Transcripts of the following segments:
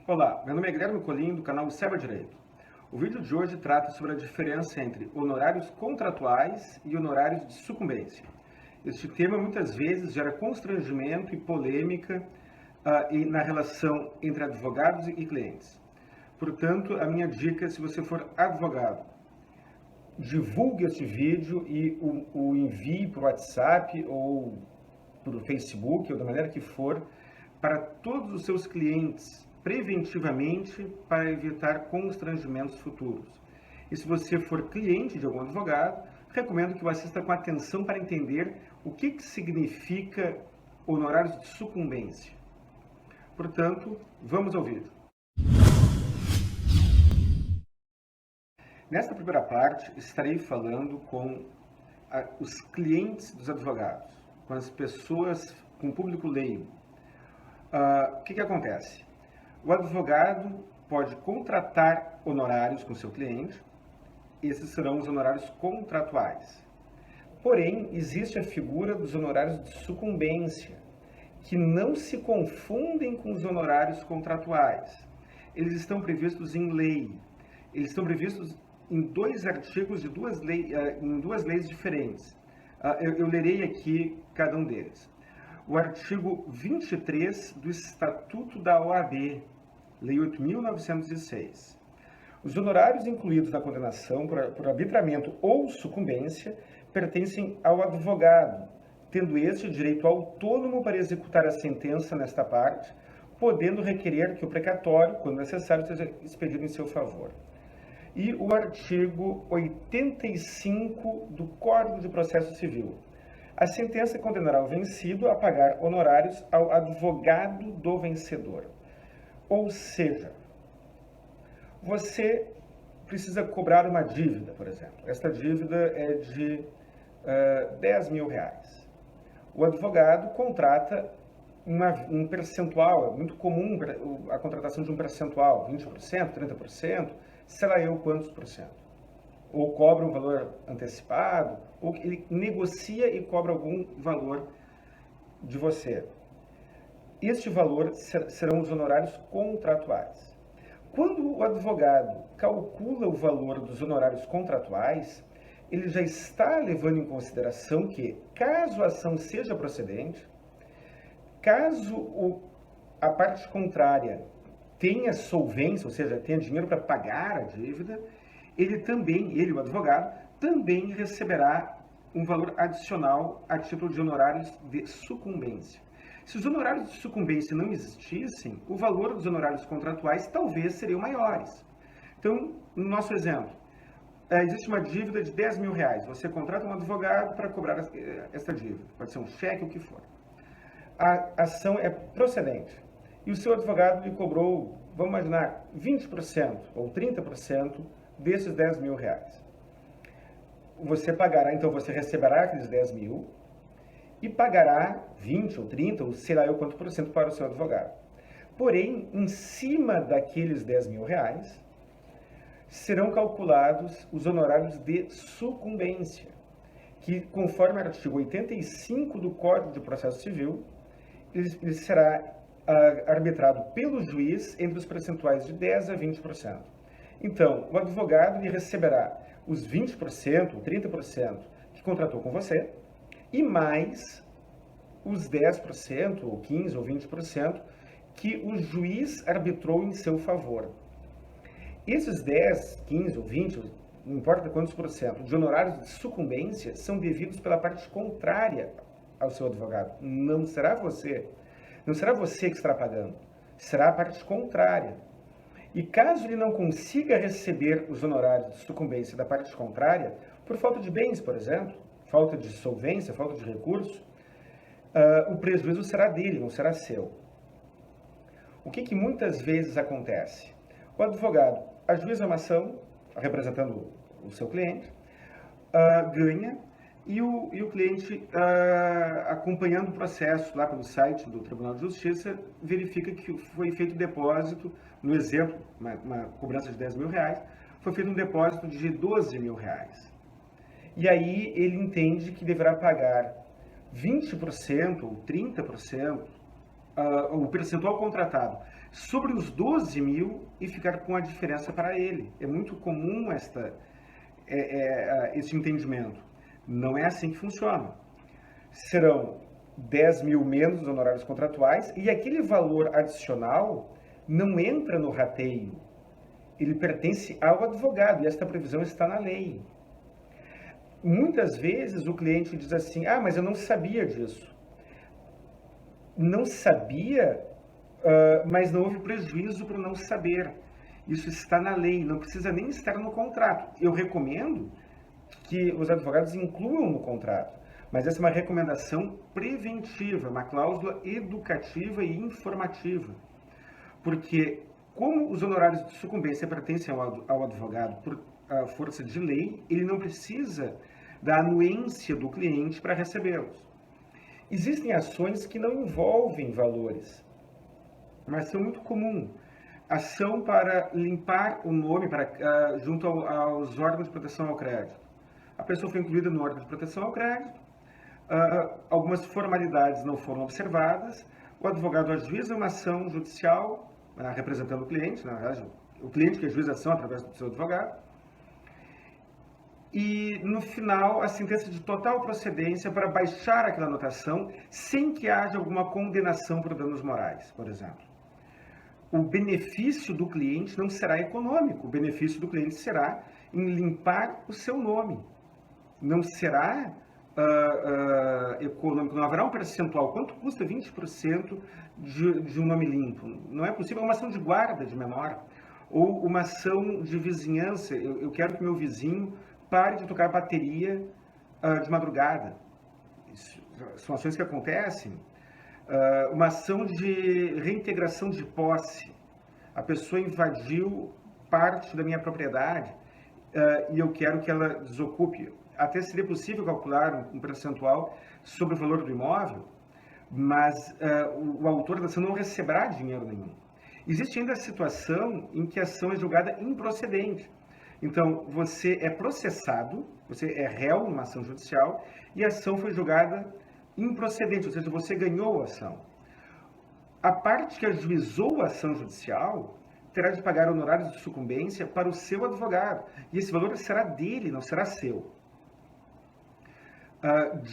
Olá, meu nome é Guilherme Colim, do canal Saiba Direito. O vídeo de hoje trata sobre a diferença entre honorários contratuais e honorários de sucumbência. Este tema muitas vezes gera constrangimento e polêmica na relação entre advogados e clientes. Portanto, a minha dica, se você for advogado, divulgue este vídeo e o envie por WhatsApp ou por Facebook, ou da maneira que for, para todos os seus clientes, preventivamente, para evitar constrangimentos futuros. E se você for cliente de algum advogado, recomendo que o assista com atenção para entender o que significa honorários de sucumbência. Portanto, vamos ao vídeo. Nesta primeira parte, estarei falando com os clientes dos advogados, com as pessoas, com o público leigo. O que acontece? O advogado pode contratar honorários com seu cliente, esses serão os honorários contratuais. Porém, existe a figura dos honorários de sucumbência, que não se confundem com os honorários contratuais. Eles estão previstos em lei. Eles estão previstos em dois artigos de em duas leis diferentes. Eu lerei aqui cada um deles. O artigo 23 do Estatuto da OAB, Lei 8.906. Os honorários incluídos na condenação por arbitramento ou sucumbência pertencem ao advogado, tendo este direito autônomo para executar a sentença nesta parte, podendo requerer que o precatório, quando necessário, seja expedido em seu favor. E o artigo 85 do Código de Processo Civil. A sentença condenará o vencido a pagar honorários ao advogado do vencedor. Ou seja, você precisa cobrar uma dívida, por exemplo. Esta dívida é de R$10 mil. O advogado contrata um percentual, é muito comum a contratação de um percentual, 20%, 30%, sei lá eu quantos por cento. Ou cobra um valor antecipado, ou ele negocia e cobra algum valor de você. Este valor serão os honorários contratuais. Quando o advogado calcula o valor dos honorários contratuais, ele já está levando em consideração que, caso a ação seja procedente, caso a parte contrária tenha solvência, ou seja, tenha dinheiro para pagar a dívida, ele, o advogado, também receberá um valor adicional a título de honorários de sucumbência. Se os honorários de sucumbência não existissem, o valor dos honorários contratuais talvez seriam maiores. Então, no nosso exemplo, existe uma dívida de R$10 mil. Você contrata um advogado para cobrar essa dívida. Pode ser um cheque, o que for. A ação é procedente. E o seu advogado lhe cobrou, vamos imaginar, 20% ou 30% desses R$10 mil. Você pagará, então você receberá aqueles 10 mil e pagará 20 ou 30 ou sei lá eu quanto por cento para o seu advogado. Porém, em cima daqueles R$10 mil, serão calculados os honorários de sucumbência, que conforme o artigo 85 do Código de Processo Civil, ele será arbitrado pelo juiz entre os percentuais de 10% a 20%. Então, o advogado lhe receberá os 20% ou 30% que contratou com você e mais os 10% ou 15% ou 20% que o juiz arbitrou em seu favor. Esses 10, 15 ou 20, não importa quantos por cento, de honorários de sucumbência são devidos pela parte contrária ao seu advogado. Não será você. Não será você que estará pagando. Será a parte contrária. E caso ele não consiga receber os honorários de sucumbência da parte contrária, por falta de bens, por exemplo, falta de solvência, falta de recurso, o prejuízo será dele, não será seu. O que muitas vezes acontece? O advogado ajuiza uma ação, representando o seu cliente, ganha, e o cliente, acompanhando o processo lá pelo site do Tribunal de Justiça, verifica que foi feito depósito, no exemplo, uma cobrança de R$10 mil, foi feito um depósito de R$12 mil. E aí ele entende que deverá pagar 20% ou 30%, o percentual contratado sobre os 12 mil e ficar com a diferença para ele. É muito comum esse entendimento. Não é assim que funciona. Serão 10 mil menos os honorários contratuais e aquele valor adicional não entra no rateio. Ele pertence ao advogado e esta previsão está na lei. Muitas vezes o cliente diz assim, mas eu não sabia disso. Não sabia, mas não houve prejuízo por não saber. Isso está na lei, não precisa nem estar no contrato. Eu recomendo que os advogados incluam no contrato, mas essa é uma recomendação preventiva, uma cláusula educativa e informativa. Porque, como os honorários de sucumbência pertencem ao advogado por força de lei, ele não precisa da anuência do cliente para recebê-los. Existem ações que não envolvem valores, mas são muito comuns. Ação para limpar o nome junto aos órgãos de proteção ao crédito. A pessoa foi incluída no órgão de proteção ao crédito, algumas formalidades não foram observadas, o advogado ajuiza uma ação judicial, representando o cliente, na verdade, o cliente que ajuiza a ação através do seu advogado, e no final a sentença de total procedência para baixar aquela anotação sem que haja alguma condenação por danos morais, por exemplo. O benefício do cliente não será econômico, o benefício do cliente será em limpar o seu nome. Não será econômico, não haverá um percentual. Quanto custa 20% de um nome limpo? Não é possível, é uma ação de guarda de menor, ou uma ação de vizinhança. Eu quero que meu vizinho pare de tocar bateria de madrugada. Isso são ações que acontecem. Uma ação de reintegração de posse. A pessoa invadiu parte da minha propriedade e eu quero que ela desocupe. Até seria possível calcular um percentual sobre o valor do imóvel, mas o autor da ação não receberá dinheiro nenhum. Existe ainda a situação em que a ação é julgada improcedente. Então, você é processado, você é réu numa ação judicial e a ação foi julgada improcedente, ou seja, você ganhou a ação. A parte que ajuizou a ação judicial terá de pagar honorários de sucumbência para o seu advogado. E esse valor será dele, não será seu.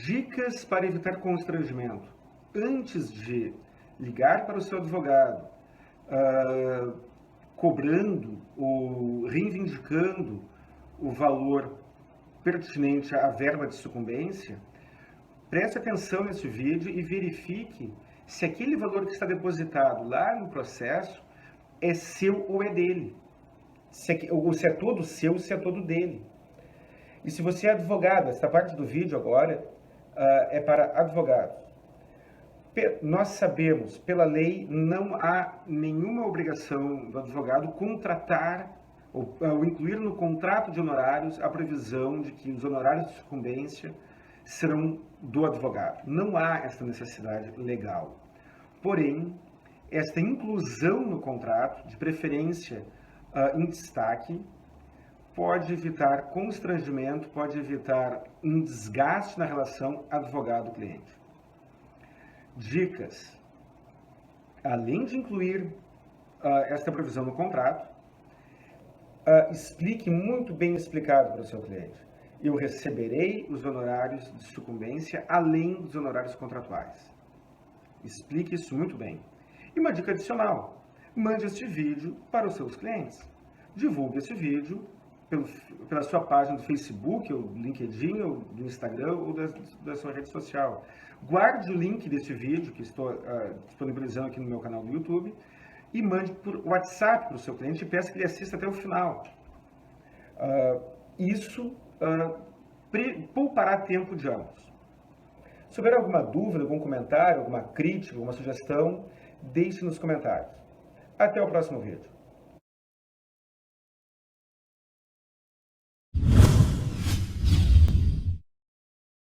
Dicas para evitar constrangimento. Antes de ligar para o seu advogado, cobrando ou reivindicando o valor pertinente à verba de sucumbência, preste atenção nesse vídeo e verifique se aquele valor que está depositado lá no processo é seu ou é dele. Ou se é todo seu, se é todo dele. E se você é advogado, essa parte do vídeo agora é para advogados. Nós sabemos, pela lei, não há nenhuma obrigação do advogado contratar ou incluir no contrato de honorários a previsão de que os honorários de sucumbência serão do advogado. Não há essa necessidade legal. Porém, esta inclusão no contrato, de preferência em destaque, pode evitar constrangimento, pode evitar um desgaste na relação advogado-cliente. Dicas. Além de incluir esta previsão no contrato, explique muito bem explicado para o seu cliente. Eu receberei os honorários de sucumbência além dos honorários contratuais. Explique isso muito bem. E uma dica adicional, mande este vídeo para os seus clientes. Divulgue esse vídeo pela sua página do Facebook, ou do LinkedIn, ou do Instagram, ou da sua rede social. Guarde o link desse vídeo, que estou disponibilizando aqui no meu canal do YouTube, e mande por WhatsApp para o seu cliente e peça que ele assista até o final. Isso poupará tempo de ambos. Se houver alguma dúvida, algum comentário, alguma crítica, alguma sugestão, deixe nos comentários. Até o próximo vídeo.